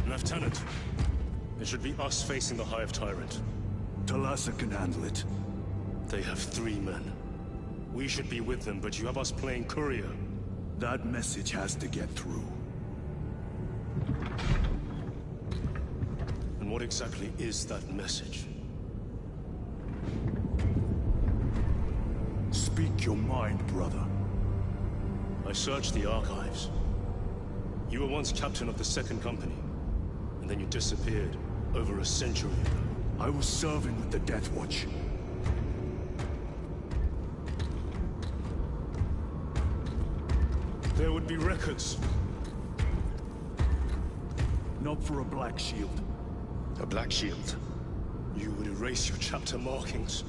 Lieutenant, it should be us facing the Hive Tyrant. Talassa can handle it. They have 3 men. We should be with them, but you have us playing courier. That message has to get through. And what exactly is that message? Speak your mind, brother. I searched the archives. You were once captain of the 2nd Company, and then you disappeared over a century ago. I was serving with the Death Watch. There would be records. Not for a Black Shield. A Black Shield? You would erase your chapter markings.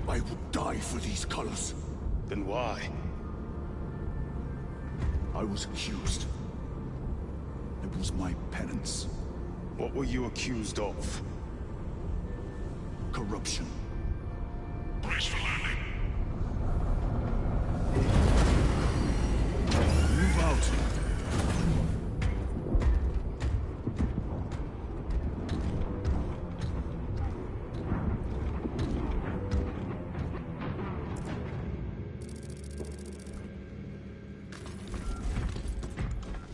I would die for these colors. Then why? I was accused. It was my penance. What were you accused of? Corruption. Brace for landing. Move out.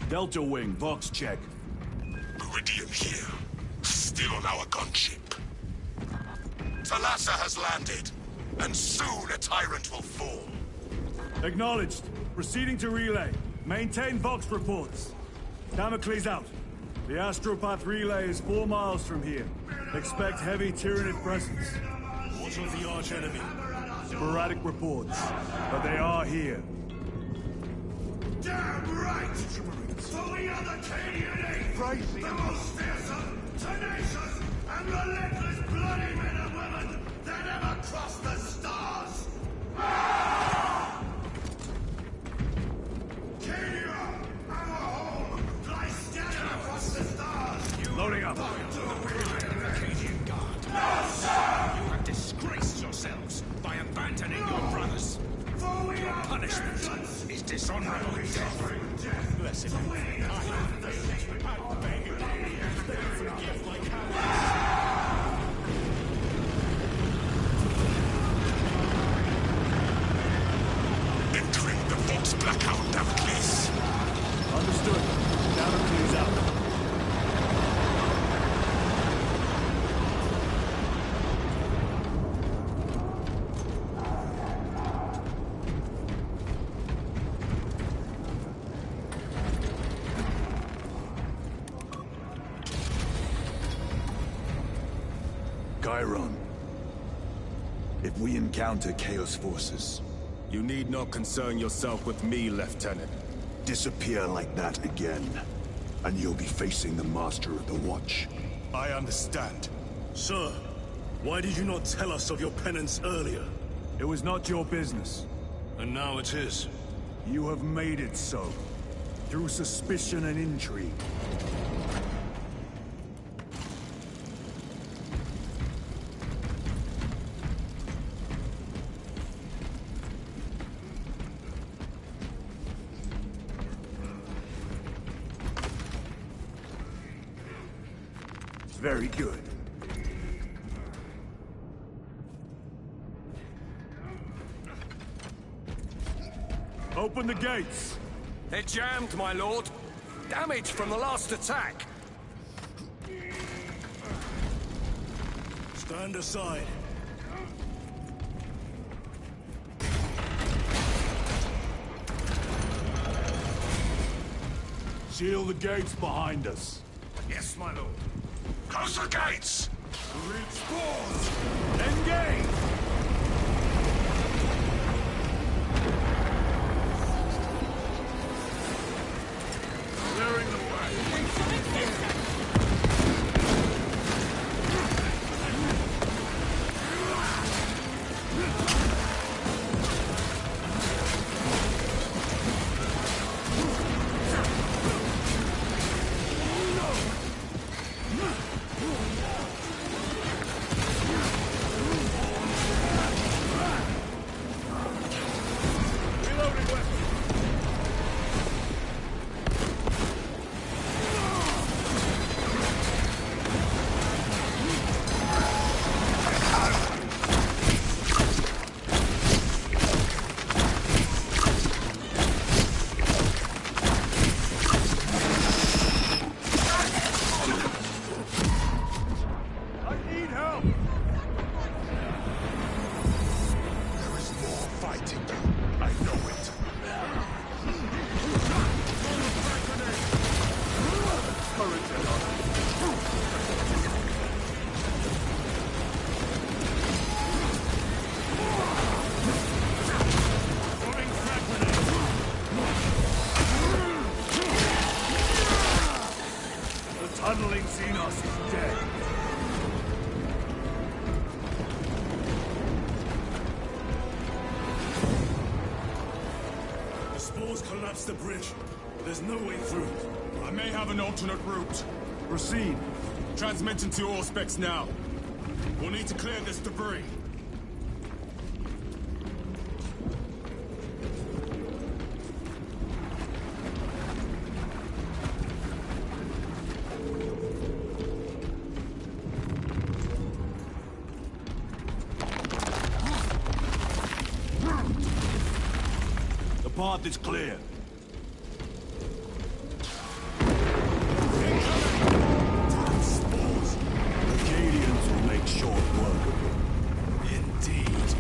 Delta Wing, Vox check. Meridian here. Still on our gunship. Talassa has landed, and soon a tyrant will fall. Acknowledged. Proceeding to relay. Maintain Vox reports. Damocles out. The Astropath relay is 4 miles from here. Expect heavy Tyranid presence. What of the arch enemy? Sporadic reports, but they are here. Damn right! For we are the KDNA! The most fearsome, tenacious, and relentless bloody men and women that ever crossed the stars! Cadia, our home, lies scattered across the stars! Loading up. Acadian Guard. No, sir! You have disgraced yourselves by abandoning your brothers. For we are punishment is dishonorable death. Blessed. Entering the Vox Blackout, Damocles. Understood. Damocles out. Chiron. If we encounter Chaos forces, You need not concern yourself with me, Lieutenant. disappear like that again, and you'll be facing the Master of the Watch. I understand. Sir, why did you not tell us of your penance earlier? It was not your business. And now it is. You have made it so, through suspicion and intrigue. Very good. Open the gates! They're jammed, my lord. Damage from the last attack. Stand aside. Seal the gates behind us. Yes, my lord. Close the gates! Reach force! Engage! Clearing the way. Spores collapsed the bridge. There's no way through. I may have an alternate route. Proceed. Transmitting to all specs now. We'll need to clear this debris. The path is clear. Acadians will make short work of it. Indeed.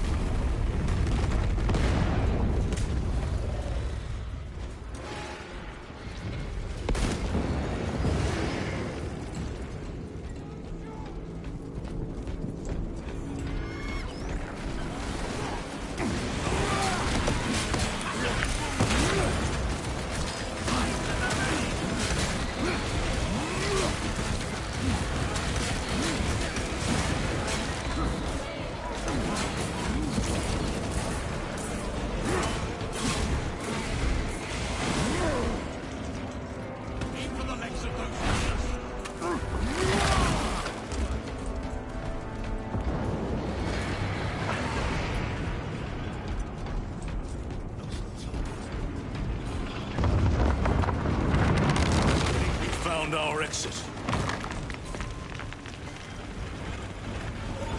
Our exit.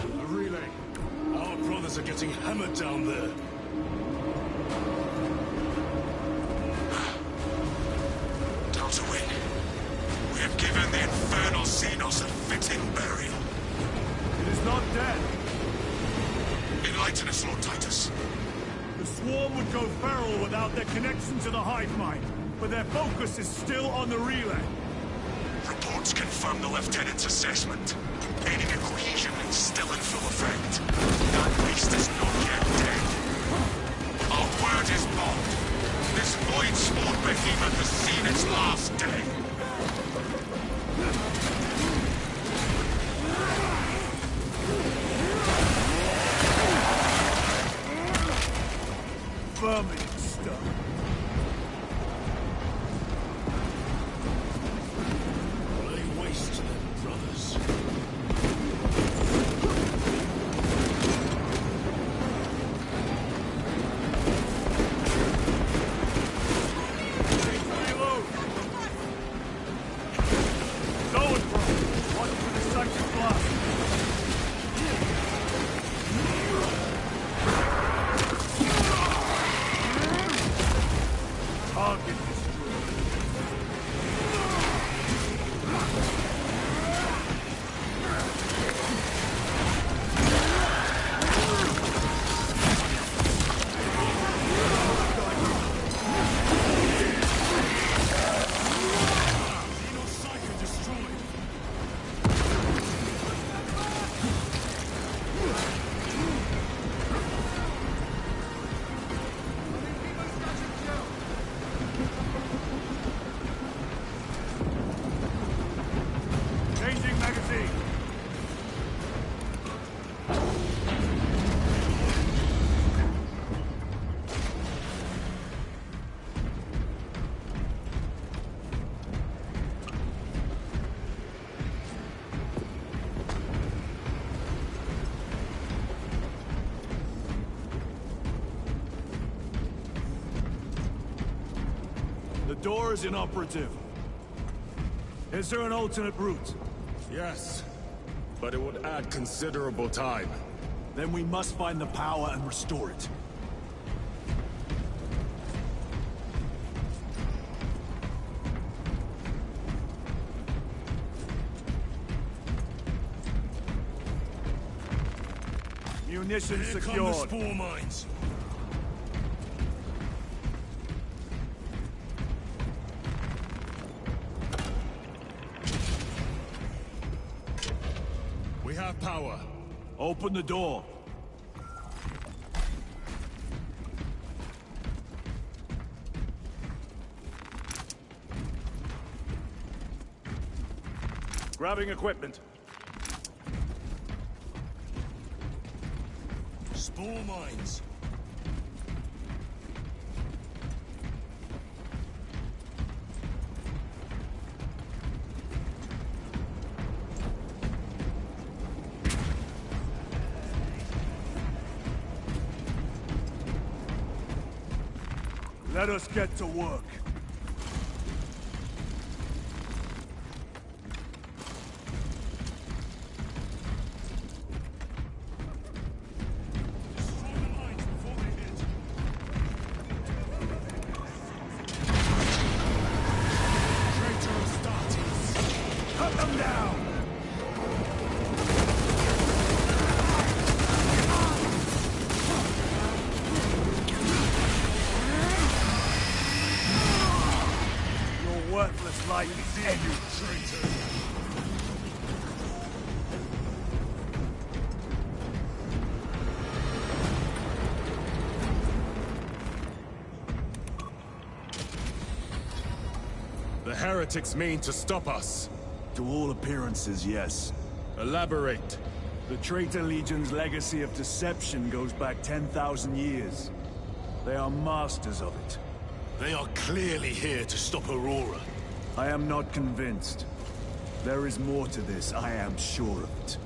A relay. Our brothers are getting hammered down there. Time to win. We have given the infernal Xenos a fitting burial. It is not dead. Enlighten us, Lord Titus. The swarm would go feral without their connection to the hive mind, but their focus is still on the relay. Reports confirm the Lieutenant's assessment. Enemy cohesion is still in full effect. That beast is not yet dead. Our word is bond. This void-spawned behemoth has seen its last day. Vermin stuff. Lay waste to them, brothers. Going for it. Watch for the second blast. Target changing magazine. The door is inoperative. Is there an alternate route? Yes, but it would add considerable time. Then we must find the power and restore it. Munitions Here secured. come the spore mines. We have power. Open the door. Grabbing equipment. Spore mines. Let us get to work. Worthless life is in you, traitor! The heretics mean to stop us. To all appearances, yes. Elaborate. The Traitor Legion's legacy of deception goes back 10,000 years. They are masters of it. They are clearly here to stop Aurora. I am not convinced. There is more to this, I am sure of it.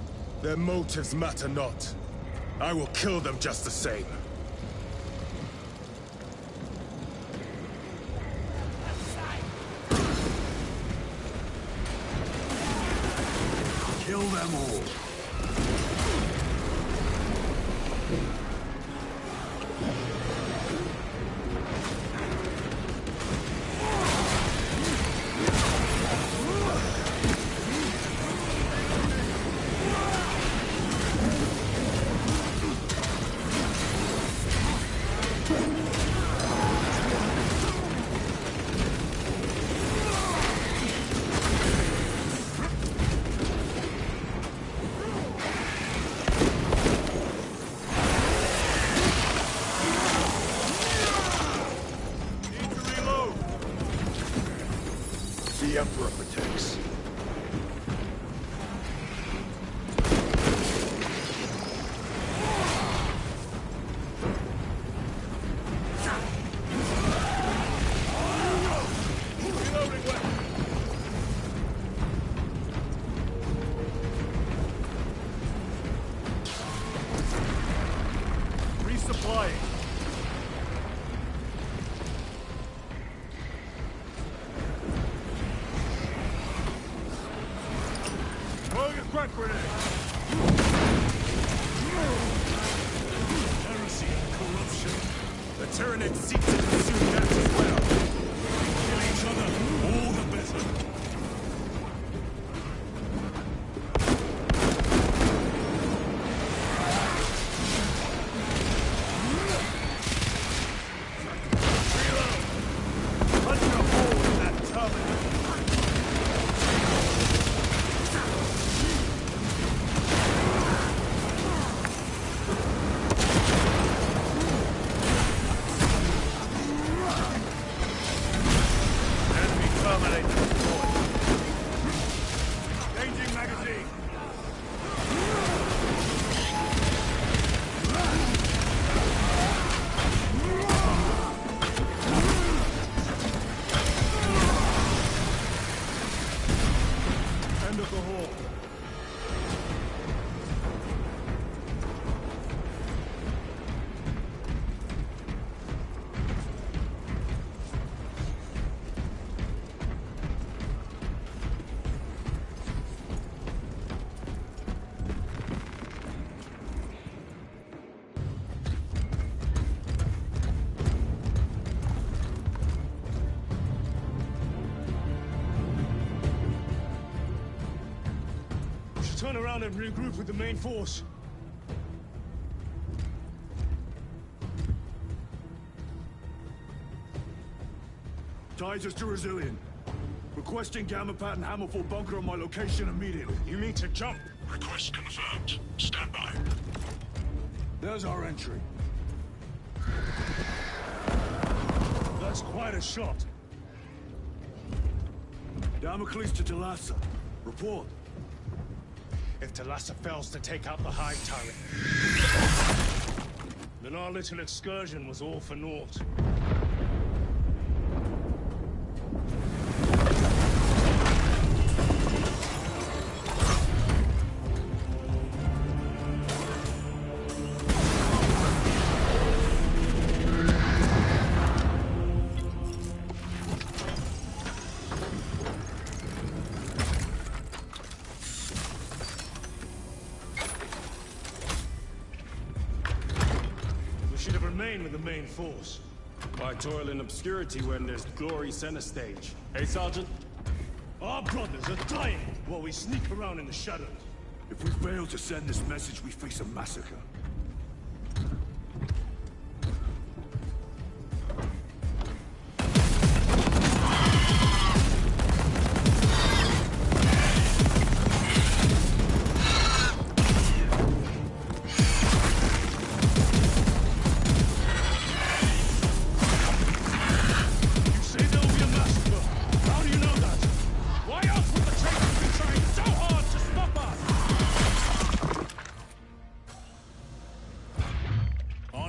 Their motives matter not. I will kill them just the same. Kill them all. The Emperor protects. Resupplying. Crack grenade! Heresy and corruption. The Tyranids seek to consume that as well. Kill each other, all the better. Punch a hole in that terminal! Changing magazine. End of the hall. Turn around and regroup with the main force. Ties to Resilient. Requesting Gamma Pat and Hammerfall bunker on my location immediately. You mean to jump? Request confirmed. Stand by. There's our entry. That's quite a shot. Damocles to Talassa. Report. If Talassa fails to take out the Hive turret, then our little excursion was all for naught. remain with the main force. Why toil in obscurity when there's glory center stage? Hey, Sergeant? Our brothers are dying while we sneak around in the shadows. If we fail to send this message, we face a massacre.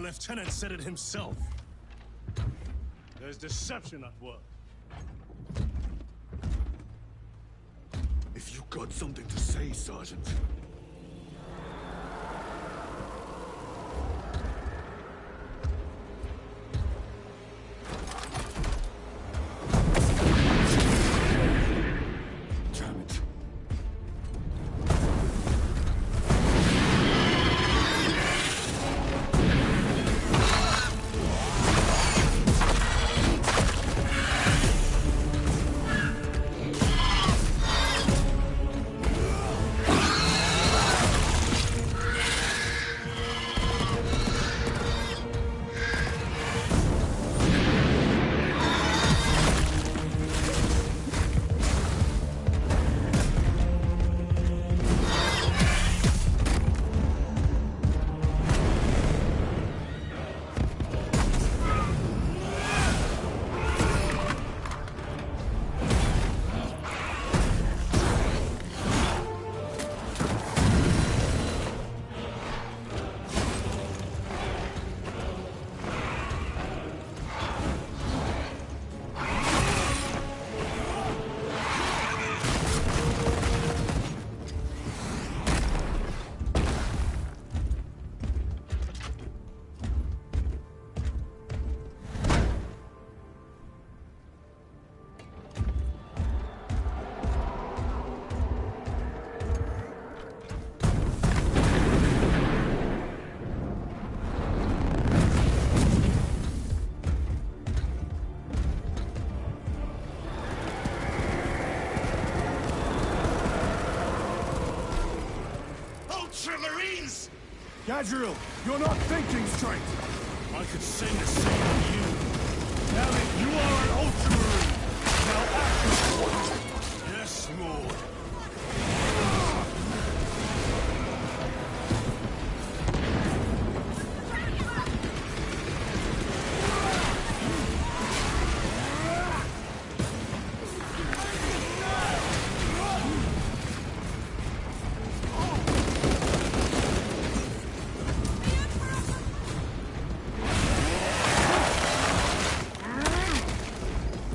Lieutenant said it himself. There's deception at work. If you got something to say, Sergeant. Damn it. Ultramarines! Gadriel, you're not thinking straight! I could sing the same on you. Damn it, you are an Ultramarine! Now act! Yes, Lord.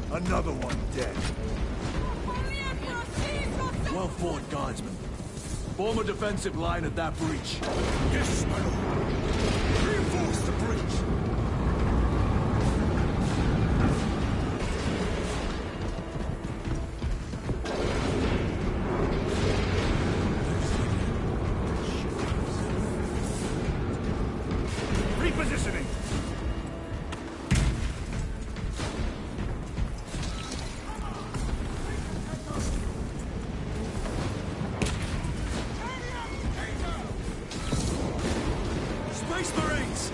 Another one dead. Well fought, guardsmen. Form a defensive line at that breach. Yes, my lord. Reinforce the breach. Repositioning! Space Marines!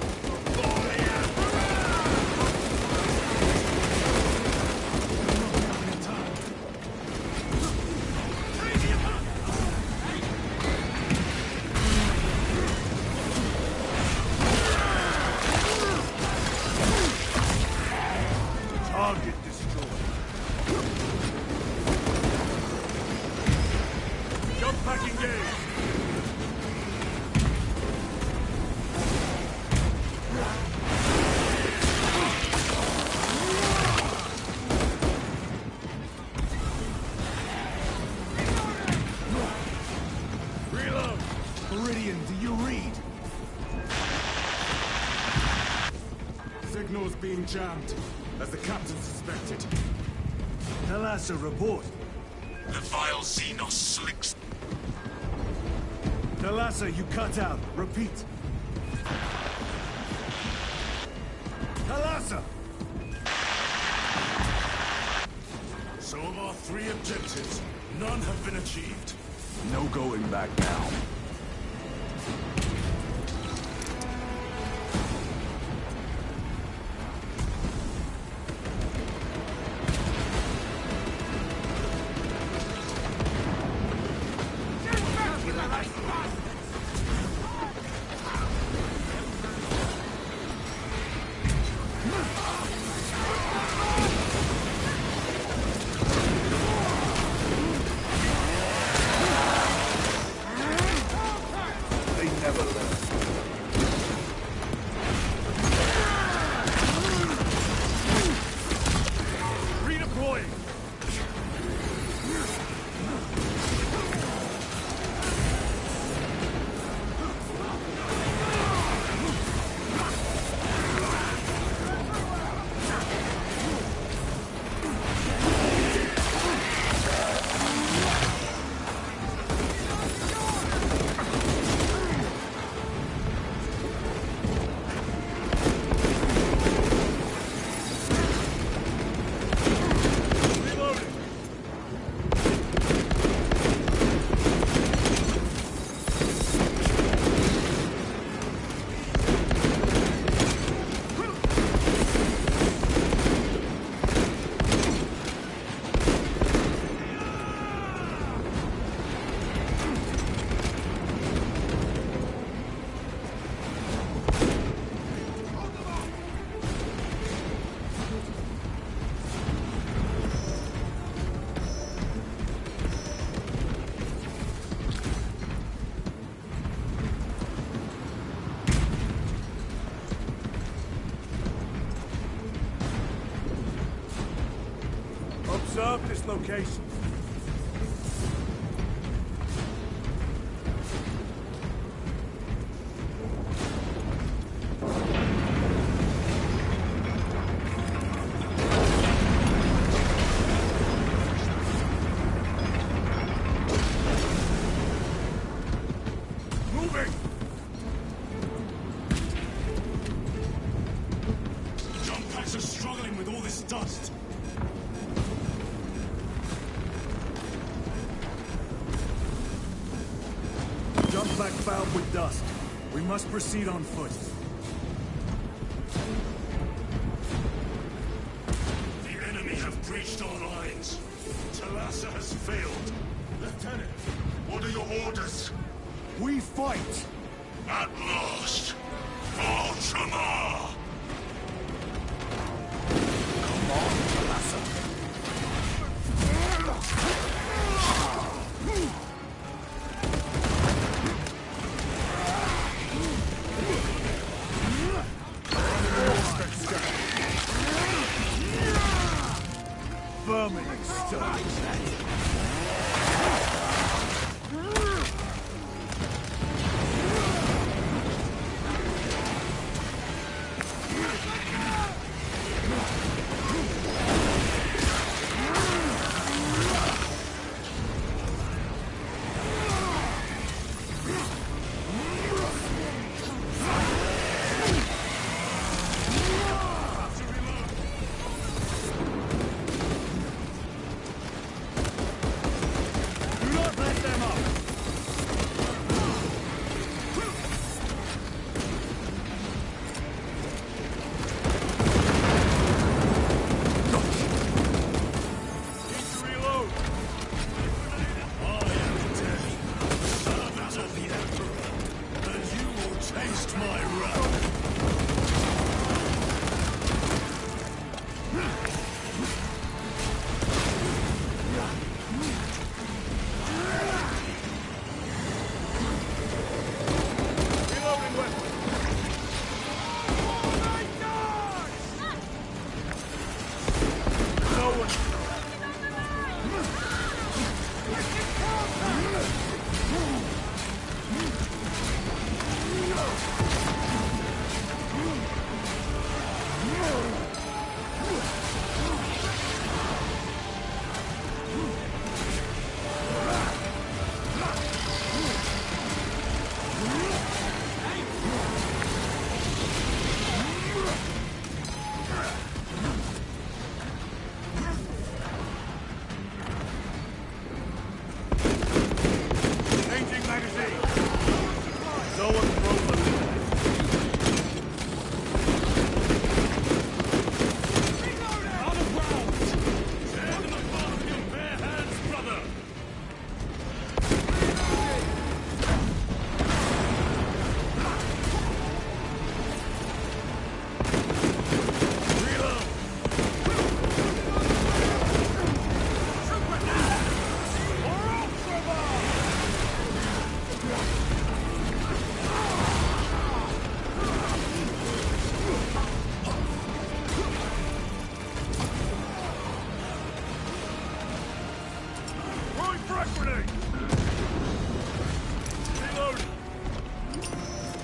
Target destroyed. Jump pack engaged. Reload. Meridian, do you read? Signal's being jammed, as the captain suspected. Thalassa, report. The vile Xenos slicks. Thalassa, you cut out. Repeat. Thalassa! So of our 3 objectives, none have been achieved. No going back now. Observe this location. Moving! Jump packs are struggling with all this dust. Jump back fouled with dust. We must proceed on foot. The enemy have breached our lines. Thalassa has failed. Lieutenant, what are your orders? We fight! At last, Ultramar! Come on, Thalassa. Vermin exterminate.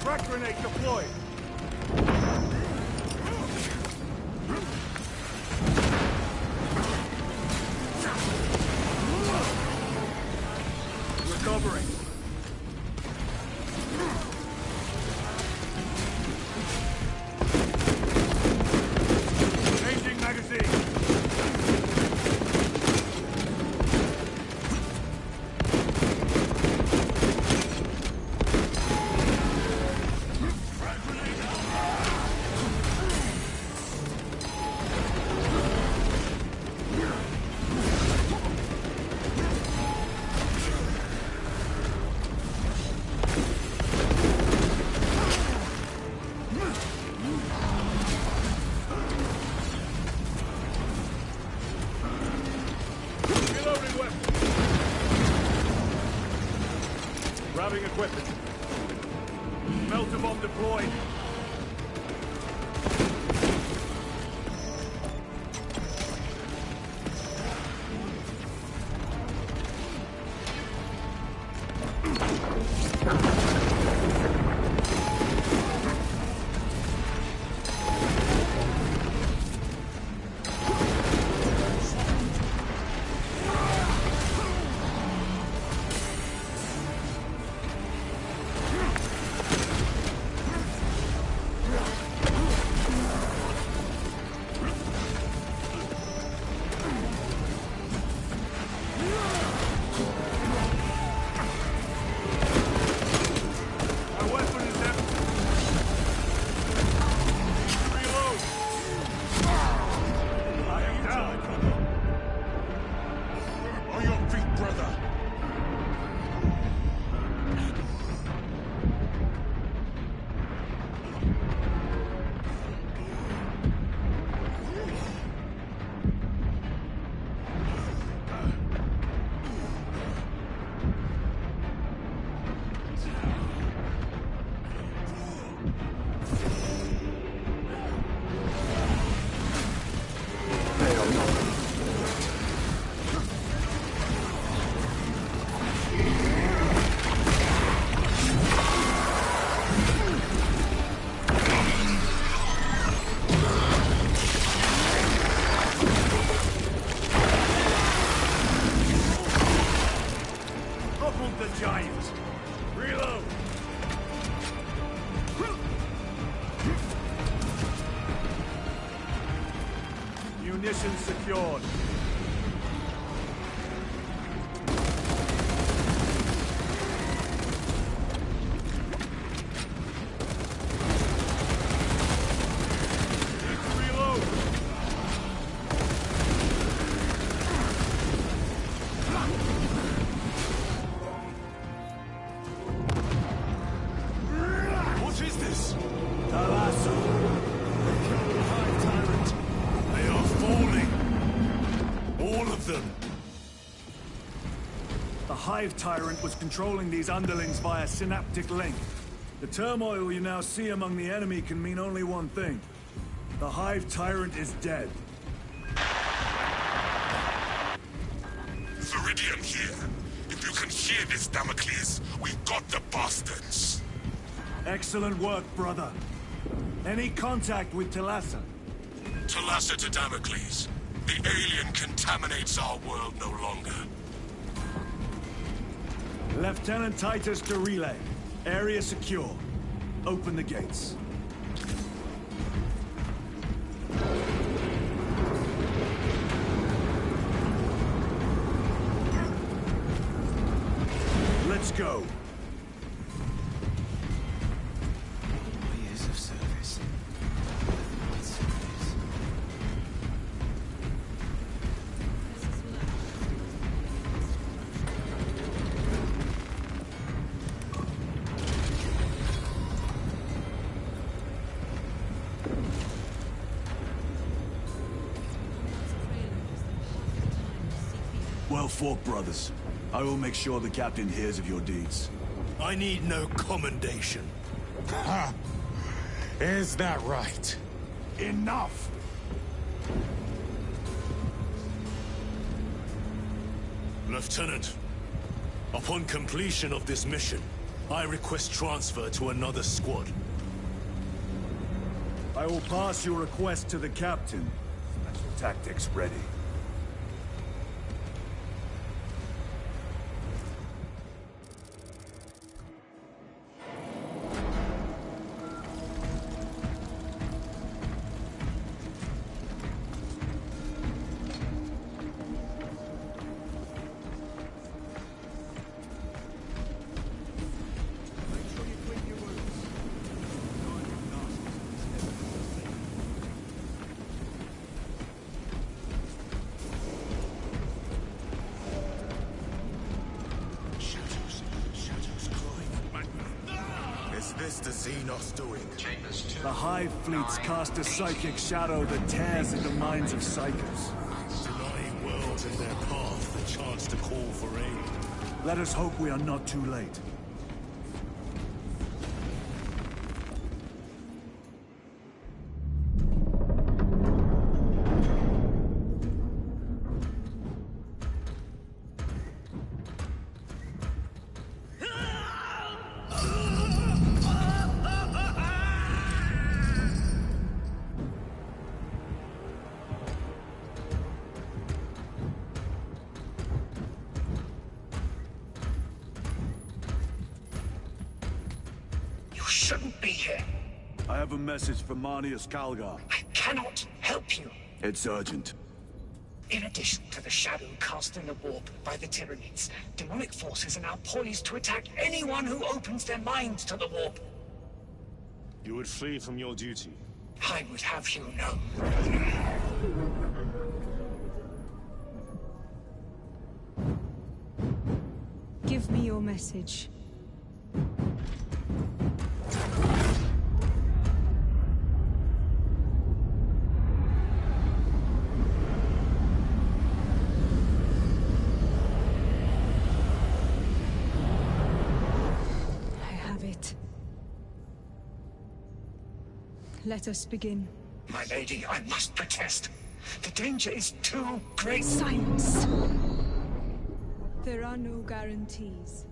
Frag grenade deployed! Recovering. Changing magazine. Grabbing equipment. Melter bomb deployed. Munitions secured. What is this? The Hive Tyrant was controlling these underlings via synaptic link. The turmoil you now see among the enemy can mean only one thing. The Hive Tyrant is dead. Viridian here. If you can hear this, Damocles, we've got the bastards. Excellent work, brother. Any contact with Talassa? Talassa to Damocles. The alien contaminates our world no longer. Lieutenant Titus to relay. Area secure. Open the gates. Let's go. Years of service. Well fought, brothers. I will make sure the captain hears of your deeds. I need no commendation. Ha! Is that right? Enough! Lieutenant, upon completion of this mission, I request transfer to another squad. I will pass your request to the captain. Special tactics ready. Is the Xenos doing? The Hive fleets cast a psychic shadow that tears at the minds of psychers. Denying worlds in their path the chance to call for aid. Let us hope we are not too late. Shouldn't be here. I have a message from Marnius Calgar. I cannot help you. It's urgent. In addition to the shadow cast in the warp by the Tyranids, demonic forces are now poised to attack anyone who opens their minds to the warp. You would flee from your duty. I would have you know. Give me your message. Let us begin. My lady, I must protest. The danger is too great. Silence! There are no guarantees.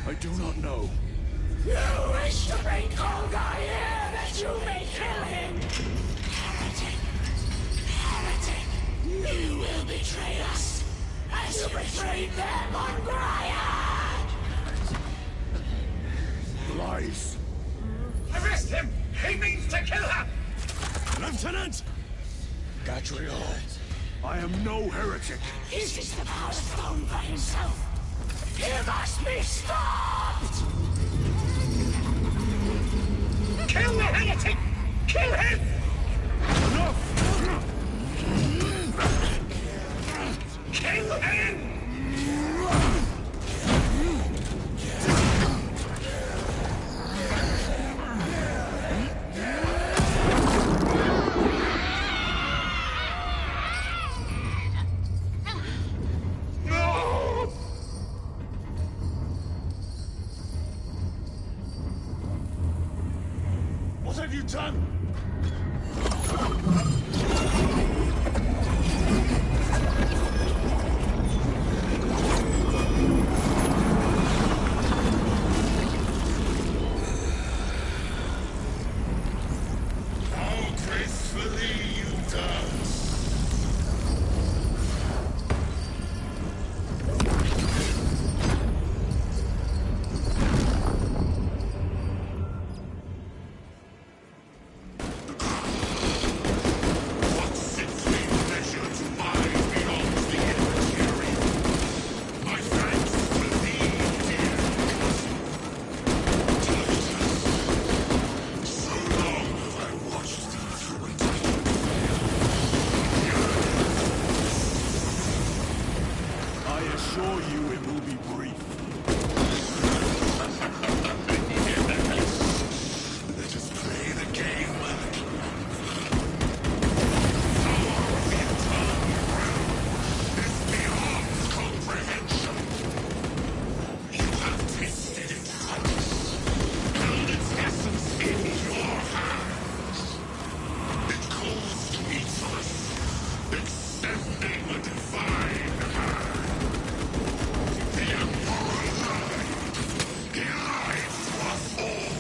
I do not know. You wish to bring Olga here that you may kill him! Heretic! Heretic! You will betray us, as you betrayed them on Graiad! Lies. Arrest him! He means to kill her! Lieutenant! Gatriel, I am no heretic. This is the power stone for himself. He must be stopped! Kill the heretic! Kill him! Enough! Kill him! Gracefully you dance. What simply measure to mine belongs the immaterial. My thanks for thee, dear cousin. Titus, so long have I watched thee through a time. I assure you it will be brief. Let us play the game. Is beyond comprehension. You have tasted its heights, held its essence in your hands. It calls to each of us, extending a divine hand. The Emperor lied. He lied to us all.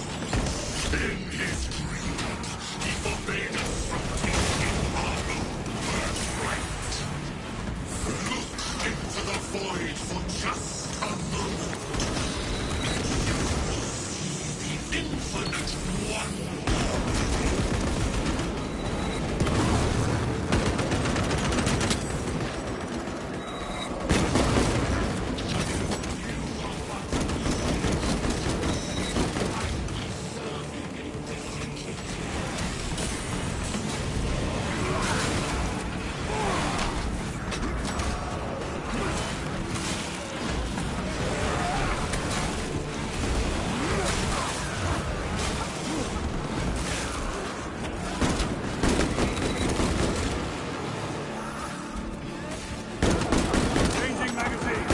In his greed, he forbade us from tasting our own birthright. Look into the void for just a moment. You will see the infinite wonder. Changing magazine.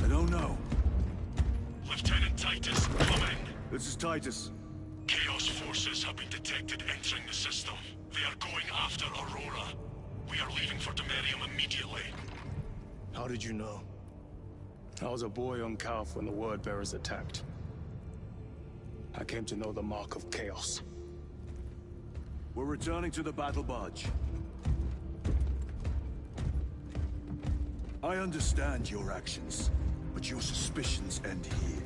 I don't know. Titus, come in. This is Titus. Chaos forces have been detected entering the system. They are going after Aurora. We are leaving for Demerium immediately. How did you know? I was a boy on Calf when the Word Bearers attacked. I came to know the mark of chaos. We're returning to the battle barge. I understand your actions, but your suspicions end here.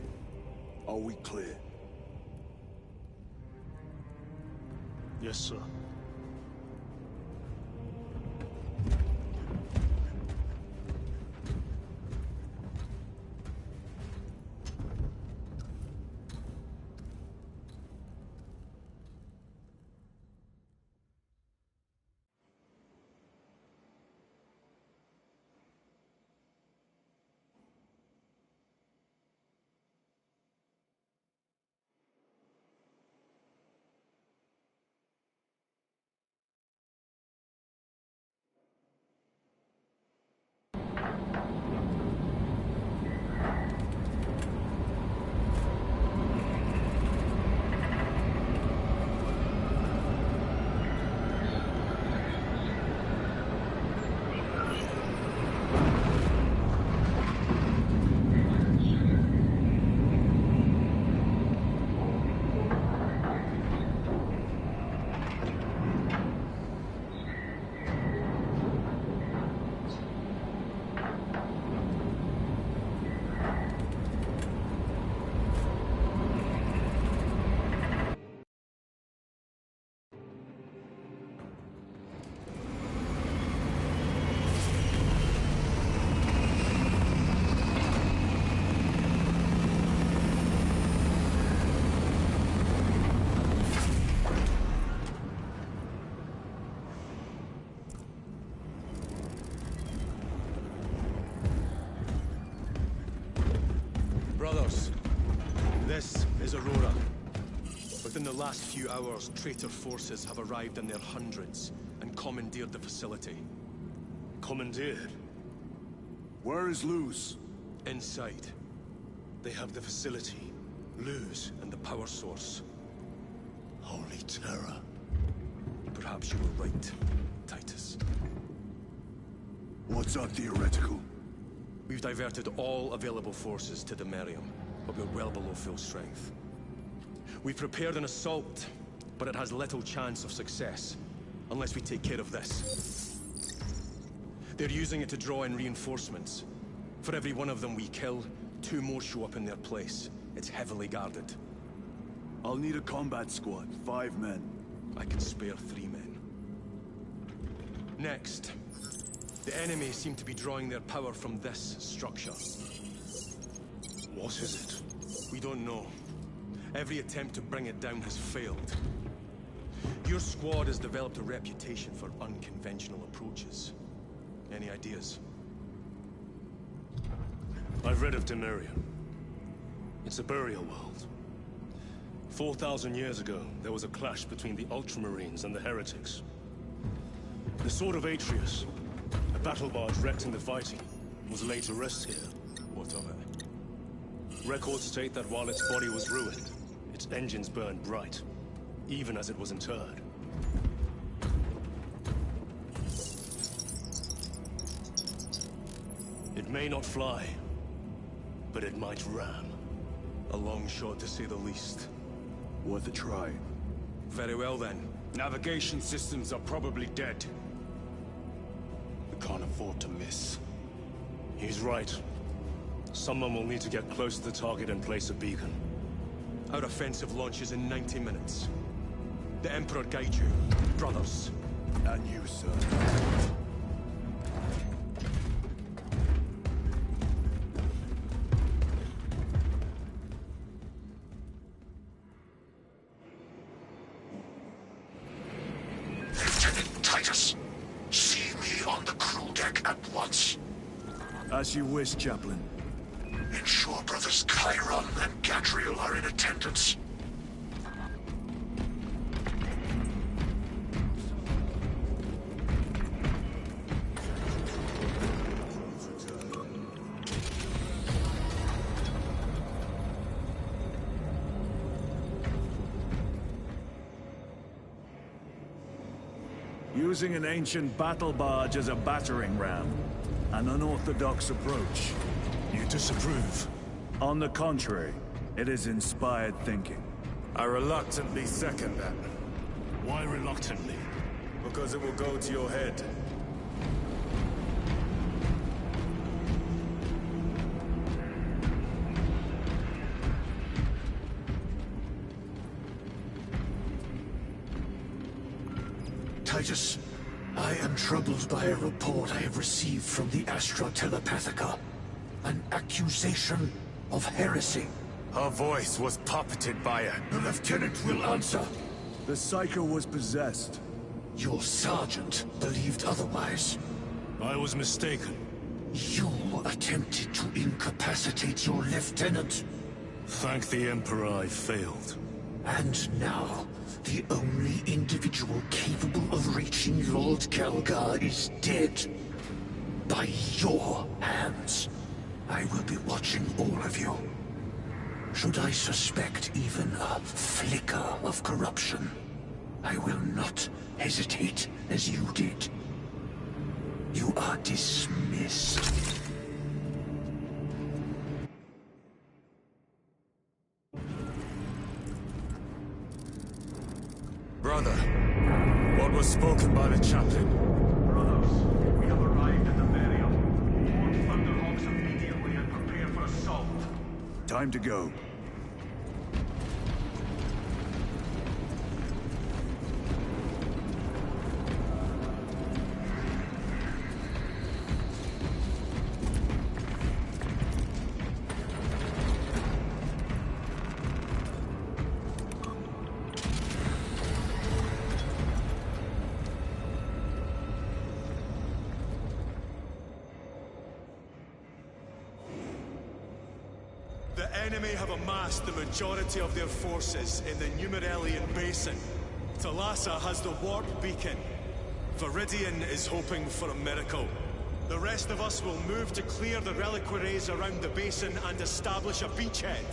Are we clear? Yes, sir. Brothers, this is Aurora. Within the last few hours, traitor forces have arrived in their hundreds and commandeered the facility. Commandeered? Where is Luz? Inside. They have the facility, Luz, and the power source. Holy terror. Perhaps you were right, Titus. What's our theoretical? We've diverted all available forces to Demerium, but we're well below full strength. We've prepared an assault, but it has little chance of success, unless we take care of this. They're using it to draw in reinforcements. For every one of them we kill, 2 more show up in their place. It's heavily guarded. I'll need a combat squad, 5 men. I can spare 3 men. Next, the enemy seem to be drawing their power from this structure. What is it? We don't know. Every attempt to bring it down has failed. Your squad has developed a reputation for unconventional approaches. Any ideas? I've read of Demerium. It's a burial world. 4,000 years ago, there was a clash between the Ultramarines and the Heretics. The Sword of Atreus, a battle barge wrecked in the fighting, was laid to rest here. What of it? Records state that while its body was ruined, its engines burned bright, even as it was interred. It may not fly, but it might ram. A long shot, to say the least. Worth a try. Very well, then. Navigation systems are probably dead. We can't afford to miss. He's right. Someone will need to get close to the target and place a beacon. Our offensive launches in 90 minutes. The Emperor guide you, brothers. And you, sir. Lieutenant Titus, see me on the crew deck at once. As you wish, Chaplain. Ensure brothers Chiron and Gadriel are in attendance. Using an ancient battle barge as a battering ram. An unorthodox approach. You disapprove? On the contrary, it is inspired thinking. I reluctantly second that. Why reluctantly? Because it will go to your head. Titus, I am troubled by a report I have received from the Astra Telepathica. An accusation of heresy. Her voice was puppeted by her. The lieutenant will answer. The Psycho was possessed. Your sergeant believed otherwise. I was mistaken. You attempted to incapacitate your lieutenant. Thank the Emperor I failed. And now, the only individual capable of reaching Lord Kelgar is dead. By your hands. I will be watching all of you. Should I suspect even a flicker of corruption, I will not hesitate as you did. You are dismissed. Brother, what was spoken by the chaplain? Brothers, we have arrived at the Merium. Board Thunderhawks immediately and prepare for assault. Time to go. The enemy have amassed the majority of their forces in the Numeralian Basin. Thalassa has the warp beacon. Viridian is hoping for a miracle. The rest of us will move to clear the reliquaries around the basin and establish a beachhead.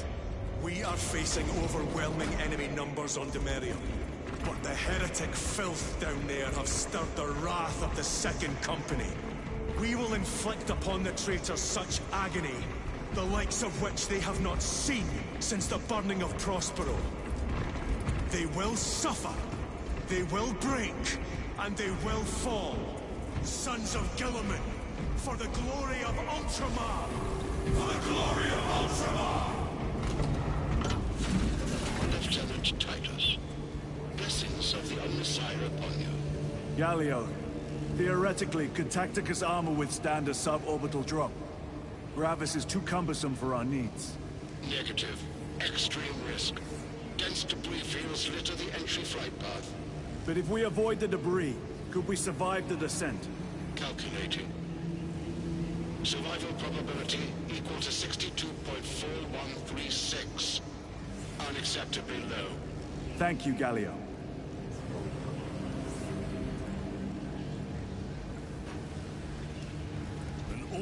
We are facing overwhelming enemy numbers on Demerium. But the heretic filth down there have stirred the wrath of the Second Company. We will inflict upon the traitors such agony, the likes of which they have not seen since the burning of Prospero. They will suffer, they will break, and they will fall. Sons of Gilliman, for the glory of Ultramar! For the glory of Ultramar! Lieutenant Titus, blessings of the Omnissiah upon you. Galio, theoretically, could Tacticus armor withstand a suborbital drop? Gravis is too cumbersome for our needs. Negative. Extreme risk. Dense debris fields litter the entry flight path. But if we avoid the debris, could we survive the descent? Calculating. Survival probability equal to 62.4136. Unacceptably low. Thank you, Galio.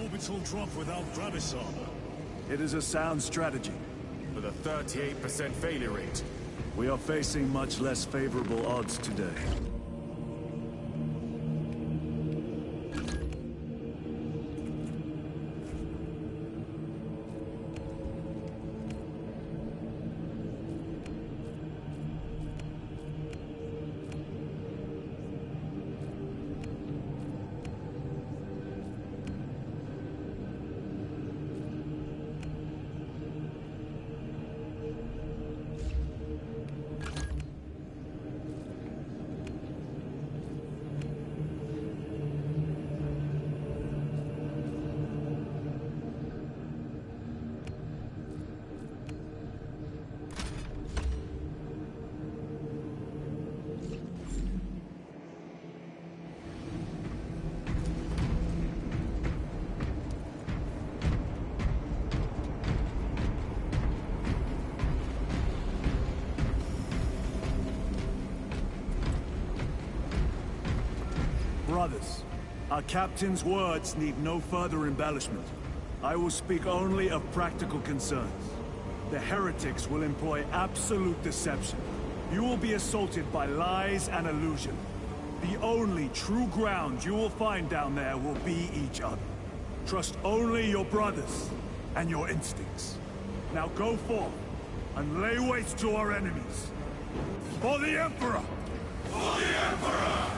Orbital drop without Gravis armor. It is a sound strategy. With a 38% failure rate. We are facing much less favorable odds today. Brothers, our captain's words need no further embellishment. I will speak only of practical concerns. The heretics will employ absolute deception. You will be assaulted by lies and illusion. The only true ground you will find down there will be each other. Trust only your brothers and your instincts. Now go forth and lay waste to our enemies. For the Emperor! For the Emperor!